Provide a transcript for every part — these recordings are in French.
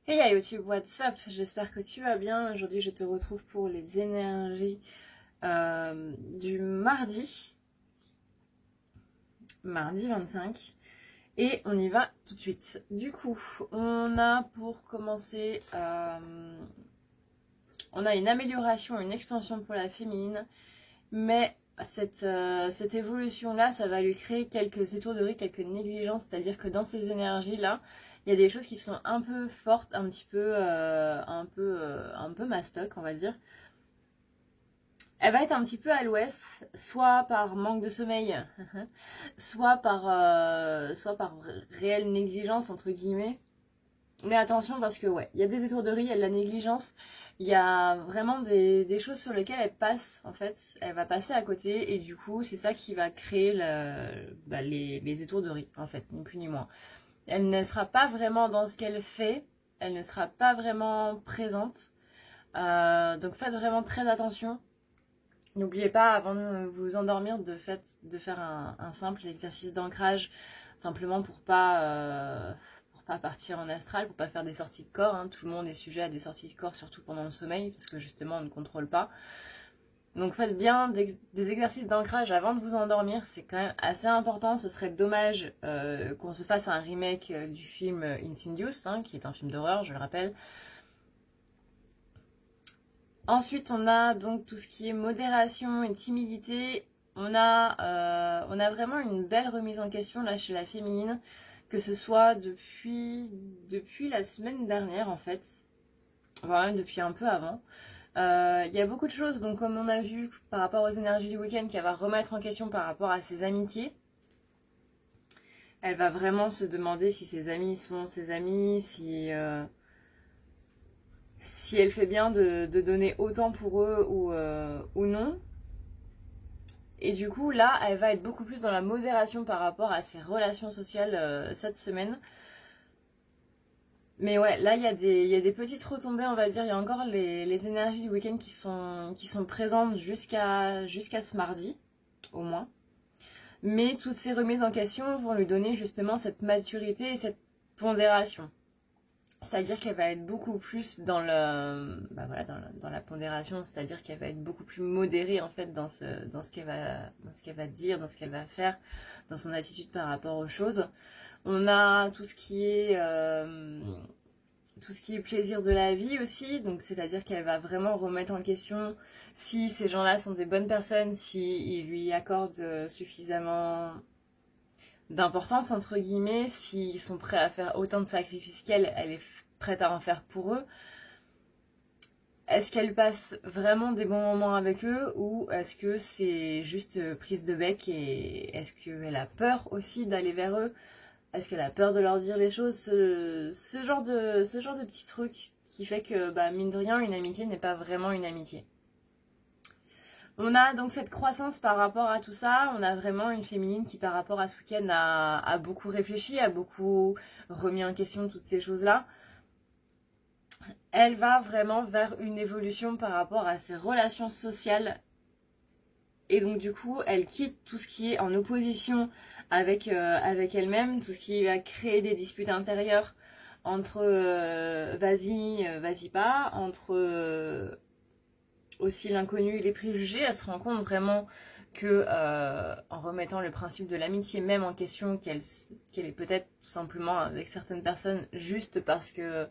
Hey à YouTube, what's up? J'espère que tu vas bien. Aujourd'hui, je te retrouve pour les énergies du mardi 25. Et on y va tout de suite. Du coup, on a pour commencer, on a une amélioration, une expansion pour la féminine. Mais cette évolution-là, ça va lui créer quelques étourderies, quelques négligences. C'est-à-dire que dans ces énergies-là, il y a des choses qui sont un peu fortes, un peu mastoc, on va dire. Elle va être un petit peu à l'ouest, soit par manque de sommeil, soit par réelle négligence, entre guillemets. Mais attention parce que ouais, il y a des étourderies, il y a de la négligence, il y a vraiment des choses sur lesquelles elle passe en fait, elle va passer à côté et du coup c'est ça qui va créer les étourderies en fait, ni plus ni moins. Elle ne sera pas vraiment dans ce qu'elle fait, elle ne sera pas vraiment présente, donc faites vraiment très attention. N'oubliez pas avant de vous endormir de faire un simple exercice d'ancrage, simplement pour pas partir en astral, pour pas faire des sorties de corps. Hein. Tout le monde est sujet à des sorties de corps, surtout pendant le sommeil, parce que justement on ne contrôle pas. Donc faites bien des exercices d'ancrage avant de vous endormir, c'est quand même assez important. Ce serait dommage qu'on se fasse un remake du film Insidious, hein, qui est un film d'horreur, je le rappelle. Ensuite, on a donc tout ce qui est modération et timidité. On a vraiment une belle remise en question là chez la féminine, que ce soit depuis la semaine dernière en fait, voire même depuis un peu avant. Il y a beaucoup de choses, donc comme on a vu par rapport aux énergies du week-end, qu'elle va remettre en question par rapport à ses amitiés. Elle va vraiment se demander si ses amis sont ses amis, si elle fait bien de donner autant pour eux ou non. Et du coup, là, elle va être beaucoup plus dans la modération par rapport à ses relations sociales cette semaine. Mais ouais, là, il y a des petites retombées, on va dire. Il y a encore les énergies du week-end qui sont présentes jusqu'à ce mardi, au moins. Mais toutes ces remises en question vont lui donner justement cette maturité et cette pondération. C'est-à-dire qu'elle va être beaucoup plus dans dans la pondération, c'est-à-dire qu'elle va être beaucoup plus modérée en fait dans ce qu'elle va dire, dans ce qu'elle va faire, dans son attitude par rapport aux choses. On a tout ce qui est plaisir de la vie aussi, donc c'est-à-dire qu'elle va vraiment remettre en question si ces gens-là sont des bonnes personnes, si ils lui accordent suffisamment d'importance entre guillemets, s'ils sont prêts à faire autant de sacrifices qu'elle, elle est prête à en faire pour eux. Est-ce qu'elle passe vraiment des bons moments avec eux ou est-ce que c'est juste prise de bec et est-ce qu'elle a peur aussi d'aller vers eux? Est-ce qu'elle a peur de leur dire les choses? Ce genre de petit truc qui fait que, mine de rien, une amitié n'est pas vraiment une amitié. On a donc cette croissance par rapport à tout ça. On a vraiment une féminine qui, par rapport à ce week-end, a beaucoup réfléchi, a beaucoup remis en question toutes ces choses-là. Elle va vraiment vers une évolution par rapport à ses relations sociales. Et donc, du coup, elle quitte tout ce qui est en opposition avec elle-même, tout ce qui va créer des disputes intérieures entre vas-y pas, entre aussi l'inconnu et les préjugés. Elle se rend compte vraiment que en remettant le principe de l'amitié même en question, qu'elle est peut-être simplement avec certaines personnes juste parce que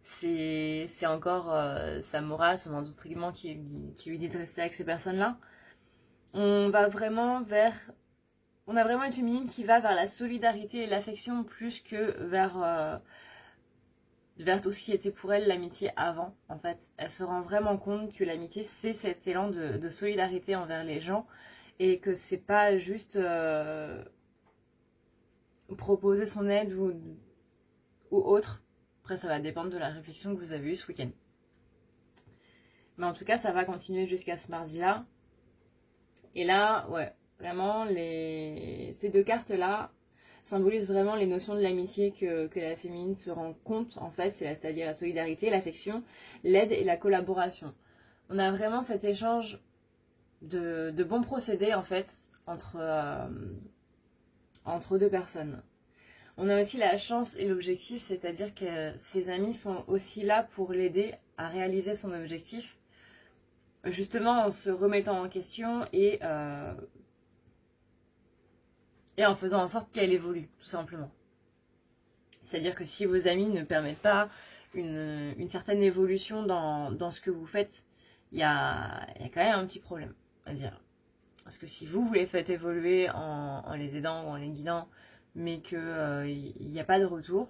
c'est encore sa morale, son endoctrinement qui lui dit de rester avec ces personnes-là. On a vraiment une féminine qui va vers la solidarité et l'affection plus que vers tout ce qui était pour elle l'amitié avant. En fait, elle se rend vraiment compte que l'amitié, c'est cet élan de solidarité envers les gens et que c'est pas juste proposer son aide ou autre. Après, ça va dépendre de la réflexion que vous avez eue ce week-end. Mais en tout cas, ça va continuer jusqu'à ce mardi-là. Et là, ouais, vraiment, ces deux cartes-là symbolisent vraiment les notions de l'amitié que la féminine se rend compte, en fait, c'est-à-dire la solidarité, l'affection, l'aide et la collaboration. On a vraiment cet échange de bons procédés, en fait, entre deux personnes. On a aussi la chance et l'objectif, c'est-à-dire que ses amis sont aussi là pour l'aider à réaliser son objectif, justement en se remettant en question et en faisant en sorte qu'elle évolue, tout simplement. C'est-à-dire que si vos amis ne permettent pas une certaine évolution dans ce que vous faites, il y a quand même un petit problème à dire. Parce que si vous les faites évoluer en les aidant ou en les guidant, mais qu'il n'y a pas de retour,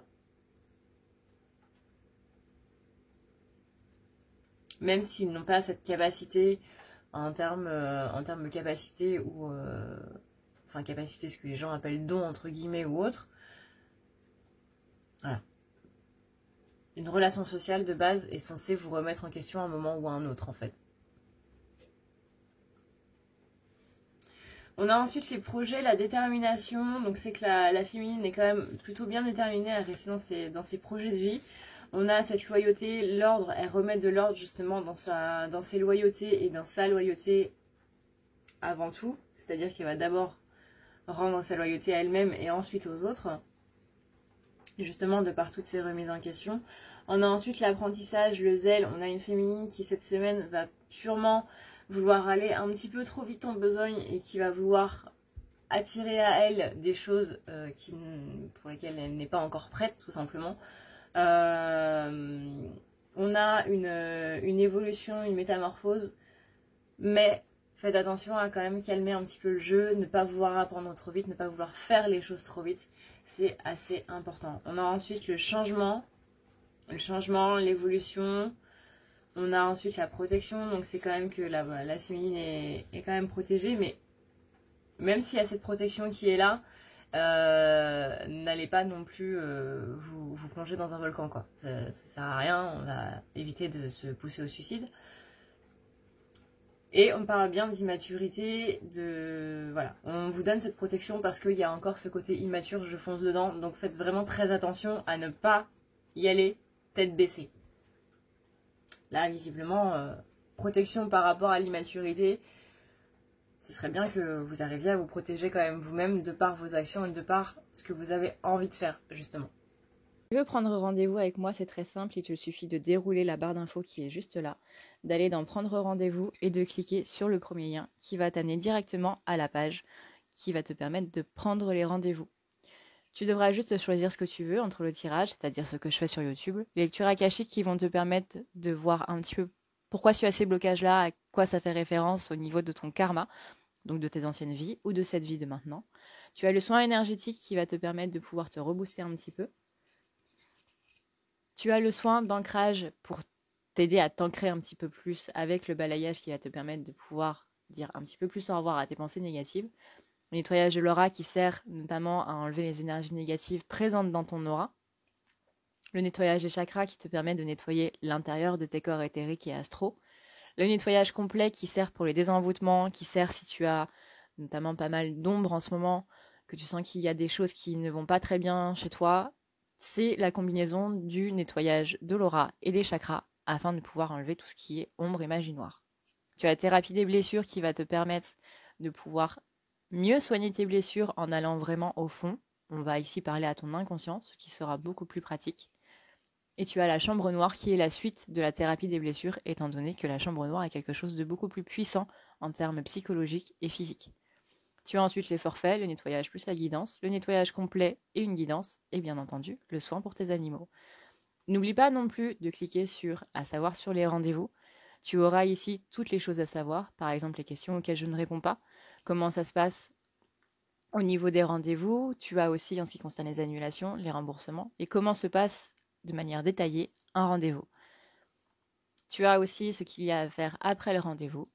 même s'ils n'ont pas cette capacité en termes de capacité ou enfin capacité, ce que les gens appellent don entre guillemets ou autre, voilà. Une relation sociale de base est censée vous remettre en question à un moment ou à un autre en fait. On a ensuite les projets, la détermination, donc c'est que la féminine est quand même plutôt bien déterminée à rester dans ses projets de vie. On a cette loyauté, l'ordre, elle remet de l'ordre justement dans ses loyautés et dans sa loyauté avant tout. C'est-à-dire qu'elle va d'abord rendre sa loyauté à elle-même et ensuite aux autres. Justement de par toutes ces remises en question. On a ensuite l'apprentissage, le zèle. On a une féminine qui cette semaine va sûrement vouloir aller un petit peu trop vite en besogne et qui va vouloir attirer à elle des choses pour lesquelles elle n'est pas encore prête, tout simplement. On a une évolution, une métamorphose, mais faites attention à quand même calmer un petit peu le jeu, ne pas vouloir apprendre trop vite, ne pas vouloir faire les choses trop vite, c'est assez important. On a ensuite le changement, l'évolution. On a ensuite la protection, donc c'est quand même que la féminine est quand même protégée, mais même s'il y a cette protection qui est là, n'allez pas non plus vous plonger dans un volcan, quoi. Ça sert à rien, on va éviter de se pousser au suicide. Et on parle bien d'immaturité, voilà. On vous donne cette protection parce qu'il y a encore ce côté immature, je fonce dedans, donc faites vraiment très attention à ne pas y aller tête baissée. Là, visiblement, protection par rapport à l'immaturité, ce serait bien que vous arriviez à vous protéger quand même vous-même de par vos actions et de par ce que vous avez envie de faire, justement. Si tu veux prendre rendez-vous avec moi, c'est très simple, il te suffit de dérouler la barre d'infos qui est juste là, d'aller dans prendre rendez-vous et de cliquer sur le premier lien qui va t'amener directement à la page qui va te permettre de prendre les rendez-vous. Tu devras juste choisir ce que tu veux entre le tirage, c'est-à-dire ce que je fais sur YouTube, les lectures akashiques qui vont te permettre de voir un petit peu pourquoi tu as ces blocages-là, à quoi ça fait référence au niveau de ton karma, donc de tes anciennes vies ou de cette vie de maintenant. Tu as le soin énergétique qui va te permettre de pouvoir te rebooster un petit peu. Tu as le soin d'ancrage pour t'aider à t'ancrer un petit peu plus avec le balayage qui va te permettre de pouvoir dire un petit peu plus au revoir à tes pensées négatives. Le nettoyage de l'aura qui sert notamment à enlever les énergies négatives présentes dans ton aura. Le nettoyage des chakras qui te permet de nettoyer l'intérieur de tes corps éthériques et astraux. Le nettoyage complet qui sert pour les désenvoûtements, qui sert si tu as notamment pas mal d'ombre en ce moment, que tu sens qu'il y a des choses qui ne vont pas très bien chez toi. C'est la combinaison du nettoyage de l'aura et des chakras afin de pouvoir enlever tout ce qui est ombre et magie noire. Tu as la thérapie des blessures qui va te permettre de pouvoir mieux soigner tes blessures en allant vraiment au fond. On va ici parler à ton inconscient, ce qui sera beaucoup plus pratique. Et tu as la chambre noire qui est la suite de la thérapie des blessures, étant donné que la chambre noire est quelque chose de beaucoup plus puissant en termes psychologiques et physiques. Tu as ensuite les forfaits, le nettoyage plus la guidance, le nettoyage complet et une guidance, et bien entendu, le soin pour tes animaux. N'oublie pas non plus de cliquer sur « À savoir sur les rendez-vous ». Tu auras ici toutes les choses à savoir, par exemple les questions auxquelles je ne réponds pas, comment ça se passe au niveau des rendez-vous, tu as aussi en ce qui concerne les annulations, les remboursements, et comment se passe de manière détaillée un rendez-vous. Tu as aussi ce qu'il y a à faire après le rendez-vous,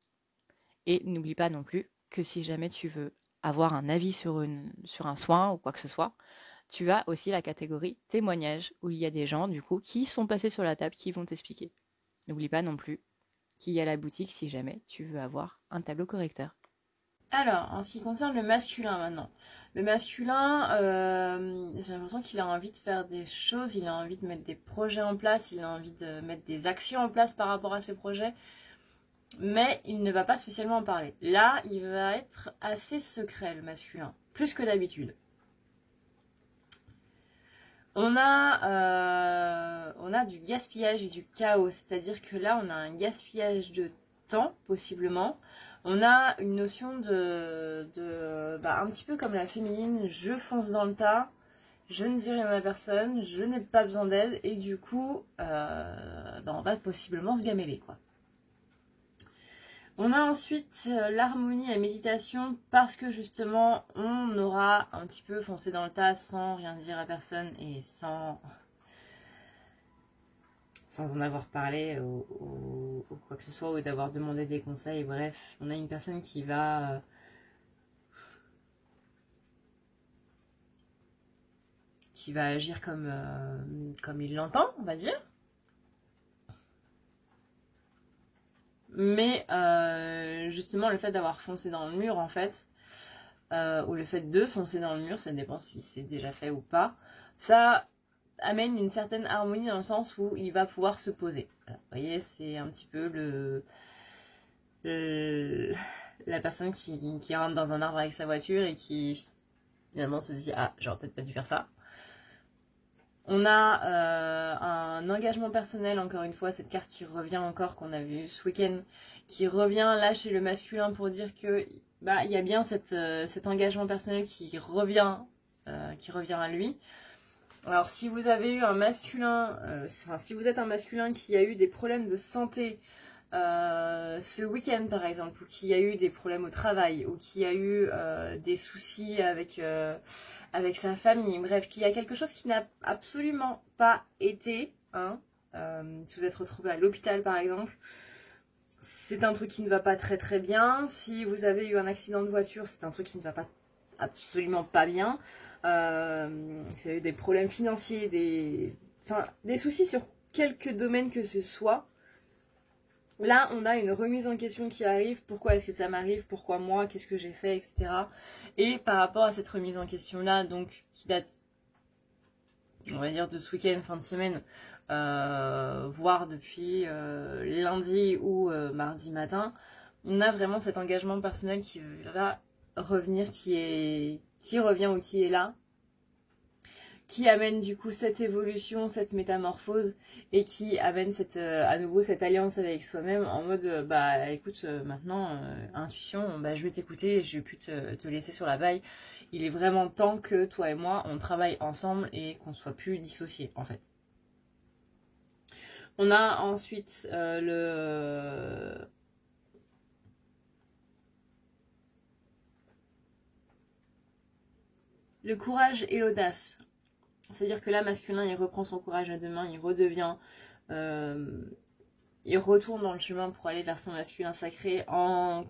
et n'oublie pas non plus que si jamais tu veux avoir un avis sur un soin ou quoi que ce soit, tu as aussi la catégorie témoignages où il y a des gens du coup qui sont passés sur la table qui vont t'expliquer. N'oublie pas non plus qu'il y a la boutique si jamais tu veux avoir un tableau correcteur. Alors, en ce qui concerne le masculin maintenant. Le masculin, j'ai l'impression qu'il a envie de faire des choses, il a envie de mettre des projets en place, il a envie de mettre des actions en place par rapport à ses projets. Mais il ne va pas spécialement en parler. Là, il va être assez secret, le masculin. Plus que d'habitude. On a du gaspillage et du chaos, c'est-à-dire que là on a un gaspillage de temps possiblement. On a une notion un petit peu comme la féminine, je fonce dans le tas, je ne dis rien à personne, je n'ai pas besoin d'aide et du coup on va possiblement se gameler quoi. On a ensuite l'harmonie et la méditation parce que justement on aura un petit peu foncé dans le tas sans rien dire à personne et sans en avoir parlé ou quoi que ce soit ou d'avoir demandé des conseils. Bref, on a une personne qui va agir comme il l'entend, on va dire. Mais justement, le fait d'avoir foncé dans le mur, en fait, ou le fait de foncer dans le mur, ça dépend si c'est déjà fait ou pas, ça amène une certaine harmonie dans le sens où il va pouvoir se poser. Alors, vous voyez, c'est un petit peu la personne qui rentre dans un arbre avec sa voiture et qui finalement se dit « Ah, j'aurais peut-être pas dû faire ça ». On a un engagement personnel, encore une fois, cette carte qui revient encore, qu'on a vu ce week-end, qui revient là chez le masculin pour dire que il y a bien cet engagement personnel qui revient à lui. Alors si vous avez eu un masculin, si vous êtes un masculin qui a eu des problèmes de santé ce week-end par exemple, ou qui a eu des problèmes au travail, ou qui a eu des soucis avec sa famille, bref, qu'il y a quelque chose qui n'a absolument pas été, si vous êtes retrouvé à l'hôpital par exemple, c'est un truc qui ne va pas très très bien. Si vous avez eu un accident de voiture, c'est un truc qui ne va pas absolument pas bien. Si vous avez eu des problèmes financiers, des soucis sur quelques domaines que ce soit, là on a une remise en question qui arrive. Pourquoi est-ce que ça m'arrive? Pourquoi moi? Qu'est-ce que j'ai fait? Etc. Et par rapport à cette remise en question là, donc qui date, on va dire, de ce week-end, fin de semaine, voire depuis lundi ou mardi matin, on a vraiment cet engagement personnel qui va revenir, qui revient ou qui est là, qui amène du coup cette évolution, cette métamorphose et qui amène à nouveau cette alliance avec soi-même en mode écoute, maintenant intuition, je vais t'écouter, je vais plus te laisser sur la paille. Il est vraiment temps que toi et moi on travaille ensemble et qu'on soit plus dissociés en fait. On a ensuite le courage et l'audace. C'est-à-dire que là, masculin, il reprend son courage à deux mains, il redevient, il retourne dans le chemin pour aller vers son masculin sacré en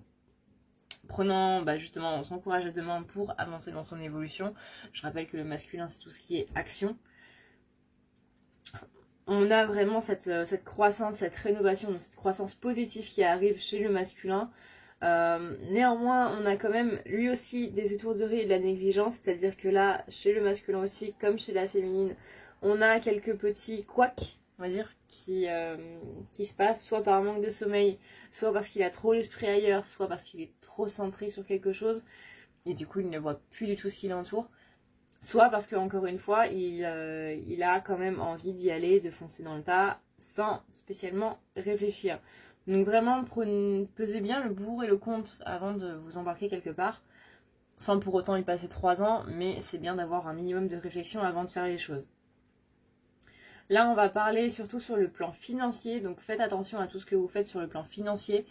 prenant justement son courage à deux mains pour avancer dans son évolution. Je rappelle que le masculin, c'est tout ce qui est action. On a vraiment cette croissance, cette rénovation, cette croissance positive qui arrive chez le masculin. Néanmoins, on a quand même lui aussi des étourderies et de la négligence, c'est-à-dire que là, chez le masculin aussi, comme chez la féminine, on a quelques petits couacs, on va dire, qui se passent, soit par manque de sommeil, soit parce qu'il a trop l'esprit ailleurs, soit parce qu'il est trop centré sur quelque chose, et du coup il ne voit plus du tout ce qui l'entoure, soit parce que, encore une fois, il a quand même envie d'y aller, de foncer dans le tas, sans spécialement réfléchir. Donc vraiment, pesez bien le pour et le contre avant de vous embarquer quelque part, sans pour autant y passer 3 ans, mais c'est bien d'avoir un minimum de réflexion avant de faire les choses. Là, on va parler surtout sur le plan financier, donc faites attention à tout ce que vous faites sur le plan financier,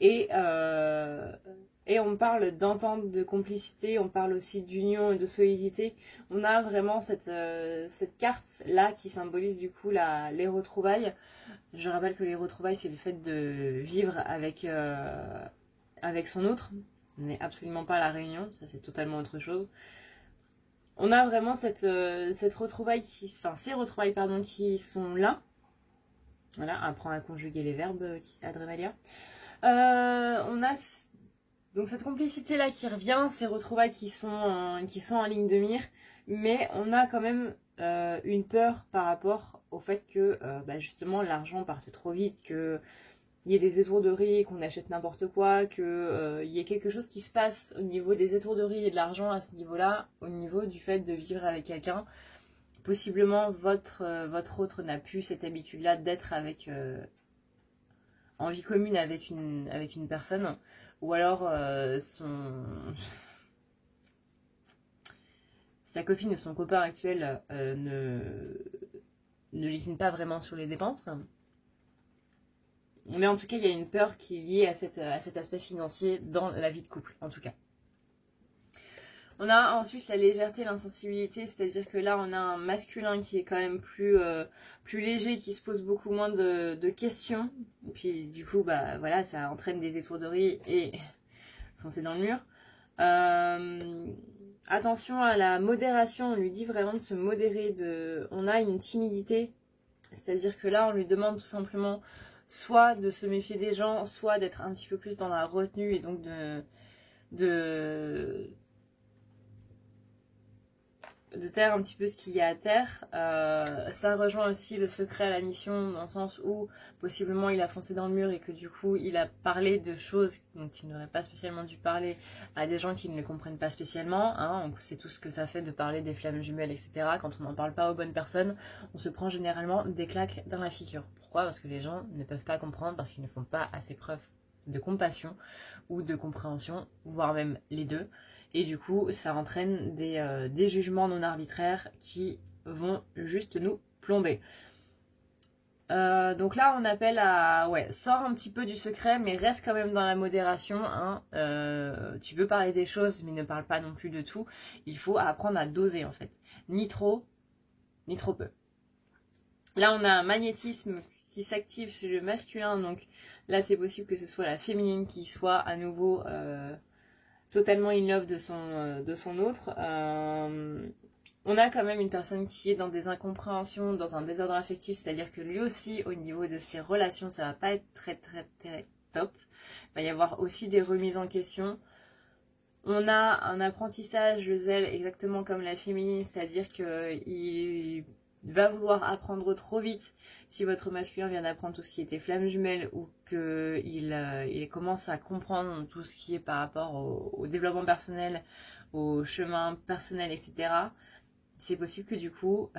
et on parle d'entente, de complicité, on parle aussi d'union et de solidité. On a vraiment cette carte-là qui symbolise du coup les retrouvailles. Je rappelle que les retrouvailles, c'est le fait de vivre avec son autre. Ce n'est absolument pas la réunion, ça c'est totalement autre chose. On a vraiment cette retrouvaille ces retrouvailles qui sont là. Voilà, apprendre à conjuguer les verbes, Adrémalia. On a donc cette complicité là qui revient, ces retrouvailles qui sont en ligne de mire, mais on a quand même une peur par rapport au fait que justement l'argent parte trop vite, qu'il y ait des étourderies, qu'on achète n'importe quoi, qu'il y ait quelque chose qui se passe au niveau des étourderies et de l'argent à ce niveau-là, au niveau du fait de vivre avec quelqu'un, possiblement votre autre n'a plus cette habitude-là d'être avec en vie commune avec une personne, ou alors sa copine ou son copain actuel ne lésine pas vraiment sur les dépenses. Mais en tout cas, il y a une peur qui est liée à cet aspect financier dans la vie de couple, en tout cas. On a ensuite la légèreté, l'insensibilité, c'est-à-dire que là, on a un masculin qui est quand même plus léger, qui se pose beaucoup moins de questions. Et puis, du coup, bah voilà, ça entraîne des étourderies et foncer dans le mur. Attention à la modération, on lui dit vraiment de se modérer. On a une timidité, c'est-à-dire que là, on lui demande tout simplement soit de se méfier des gens, soit d'être un petit peu plus dans la retenue et donc de taire un petit peu ce qu'il y a à terre. Ça rejoint aussi le secret à la mission, dans le sens où possiblement il a foncé dans le mur et que du coup il a parlé de choses dont il n'aurait pas spécialement dû parler à des gens qui ne le comprennent pas spécialement. Hein. On sait tout ce que ça fait de parler des flammes jumelles, etc. Quand on n'en parle pas aux bonnes personnes, on se prend généralement des claques dans la figure. Pourquoi? Parce que les gens ne peuvent pas comprendre, parce qu'ils ne font pas assez preuve de compassion ou de compréhension, voire même les deux. Et du coup, ça entraîne des jugements non arbitraires qui vont juste nous plomber. Donc là, on appelle à... Ouais, sors un petit peu du secret, mais reste quand même dans la modération. Hein. Tu peux parler des choses, mais ne parle pas non plus de tout. Il faut apprendre à doser, en fait. Ni trop, ni trop peu. Là, on a un magnétisme qui s'active chez le masculin. Donc là, c'est possible que ce soit la féminine qui soit à nouveau... totalement in love de son autre. On a quand même une personne qui est dans des incompréhensions, dans un désordre affectif, c'est-à-dire que lui aussi, au niveau de ses relations, ça va pas être très très très top. Il va y avoir aussi des remises en question. On a un apprentissage, le zèle, exactement comme la féminine, c'est-à-dire qu'il va vouloir apprendre trop vite. Si votre masculin vient d'apprendre tout ce qui était flamme jumelle ou qu'il commence à comprendre tout ce qui est par rapport au développement personnel, au chemin personnel, etc., c'est possible que du coup,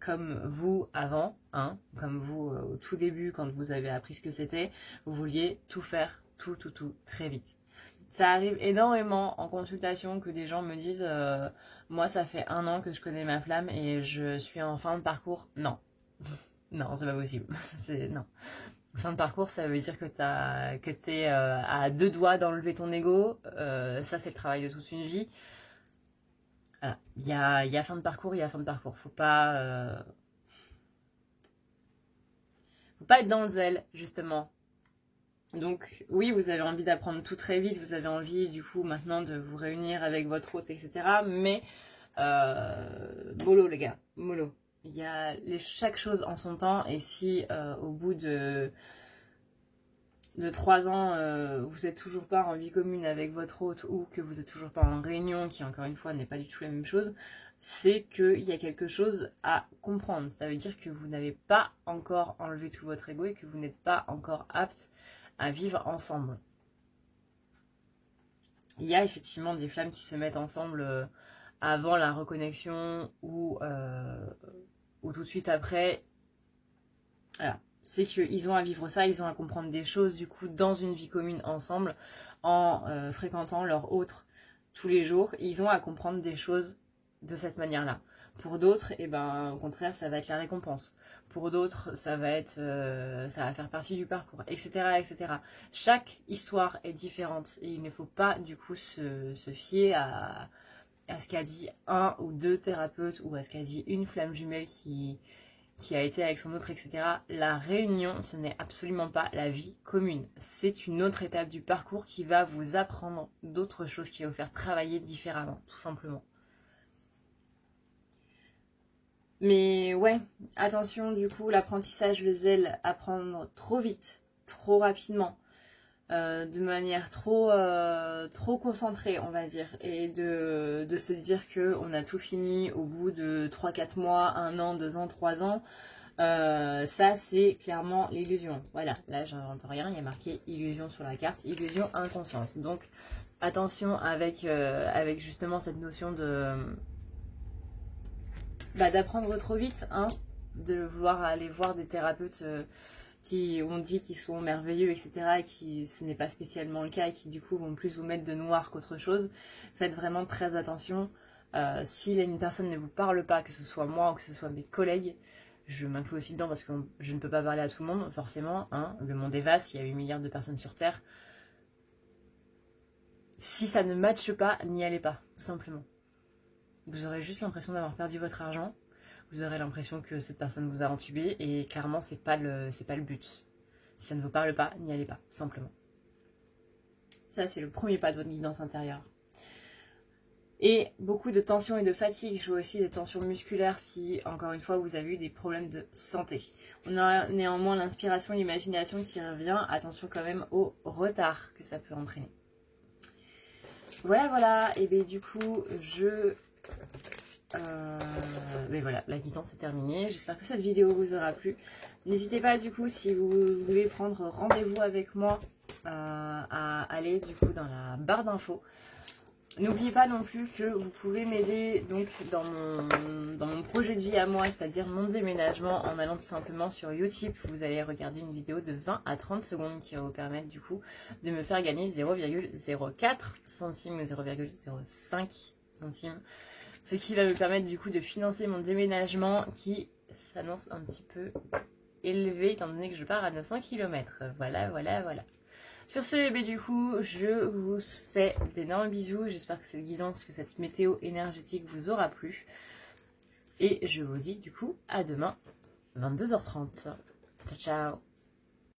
comme vous avant, hein, comme vous au tout début, quand vous avez appris ce que c'était, vous vouliez tout faire, tout, très vite. Ça arrive énormément en consultation que des gens me disent moi ça fait 1 an que je connais ma flamme et je suis en fin de parcours. Non. Non, c'est pas possible. Non. Fin de parcours, ça veut dire que t'es à 2 doigts d'enlever ton ego. Ça, c'est le travail de toute une vie. Voilà. Il y a fin de parcours, il y a fin de parcours. Faut pas être dans le zèle, justement. Donc oui, vous avez envie d'apprendre tout très vite, vous avez envie du coup maintenant de vous réunir avec votre hôte, etc. Mais mollo les gars, mollo. Il y a chaque chose en son temps, et si au bout de 3 ans vous n'êtes toujours pas en vie commune avec votre hôte, ou que vous n'êtes toujours pas en réunion, qui encore une fois n'est pas du tout la même chose, c'est qu'il y a quelque chose à comprendre. Ça veut dire que vous n'avez pas encore enlevé tout votre ego et que vous n'êtes pas encore apte à vivre ensemble. Il y a effectivement des flammes qui se mettent ensemble avant la reconnexion ou tout de suite après. Voilà. C'est qu'ils ont à vivre ça, ils ont à comprendre des choses du coup dans une vie commune ensemble, en fréquentant leur autre tous les jours. Ils ont à comprendre des choses de cette manière-là. Pour d'autres, au contraire, ça va être la récompense. Pour d'autres, ça va faire partie du parcours, etc., etc. Chaque histoire est différente et il ne faut pas du coup se fier à ce qu'a dit 1 ou 2 thérapeutes, ou à ce qu'a dit une flamme jumelle qui a été avec son autre, etc. La réunion, ce n'est absolument pas la vie commune. C'est une autre étape du parcours qui va vous apprendre d'autres choses, qui va vous faire travailler différemment, tout simplement. Mais ouais, attention du coup, l'apprentissage, le zèle, apprendre trop vite, trop rapidement, de manière trop concentrée, on va dire, et de se dire qu'on a tout fini au bout de 3-4 mois, 1 an, 2 ans, 3 ans, ça c'est clairement l'illusion. Voilà, là j'invente rien, il y a marqué illusion sur la carte, illusion inconscience. Donc attention avec justement cette notion d'apprendre trop vite, hein, de vouloir aller voir des thérapeutes qui ont dit qu'ils sont merveilleux, etc. et qui ce n'est pas spécialement le cas et qui du coup vont plus vous mettre de noir qu'autre chose. Faites vraiment très attention. Si une personne ne vous parle pas, que ce soit moi ou que ce soit mes collègues, je m'inclus aussi dedans parce que je ne peux pas parler à tout le monde, forcément, hein, le monde est vaste, il y a 8 milliards de personnes sur Terre. Si ça ne matche pas, n'y allez pas, tout simplement. Vous aurez juste l'impression d'avoir perdu votre argent, vous aurez l'impression que cette personne vous a entubé, et clairement, c'est pas le but. Si ça ne vous parle pas, n'y allez pas, tout simplement. Ça, c'est le premier pas de votre guidance intérieure. Et beaucoup de tensions et de fatigue. Je vois aussi des tensions musculaires si, encore une fois, vous avez eu des problèmes de santé. On a néanmoins l'inspiration, l'imagination qui revient. Attention quand même au retard que ça peut entraîner. Voilà. Et bien du coup, mais voilà, la guidance est terminée. J'espère que cette vidéo vous aura plu. N'hésitez pas du coup, si vous voulez prendre rendez-vous avec moi, à aller du coup dans la barre d'infos. N'oubliez pas non plus que vous pouvez m'aider donc dans mon projet de vie à moi, c'est-à-dire mon déménagement, en allant tout simplement sur Utip. Vous allez regarder une vidéo de 20 à 30 secondes qui va vous permettre du coup de me faire gagner 0,04 centimes ou 0,05 centimes. Ce qui va me permettre du coup de financer mon déménagement qui s'annonce un petit peu élevé étant donné que je pars à 900 km. Voilà. Sur ce, du coup, je vous fais d'énormes bisous. J'espère que cette guidance, que cette météo énergétique vous aura plu. Et je vous dis du coup à demain, 22h30. Ciao.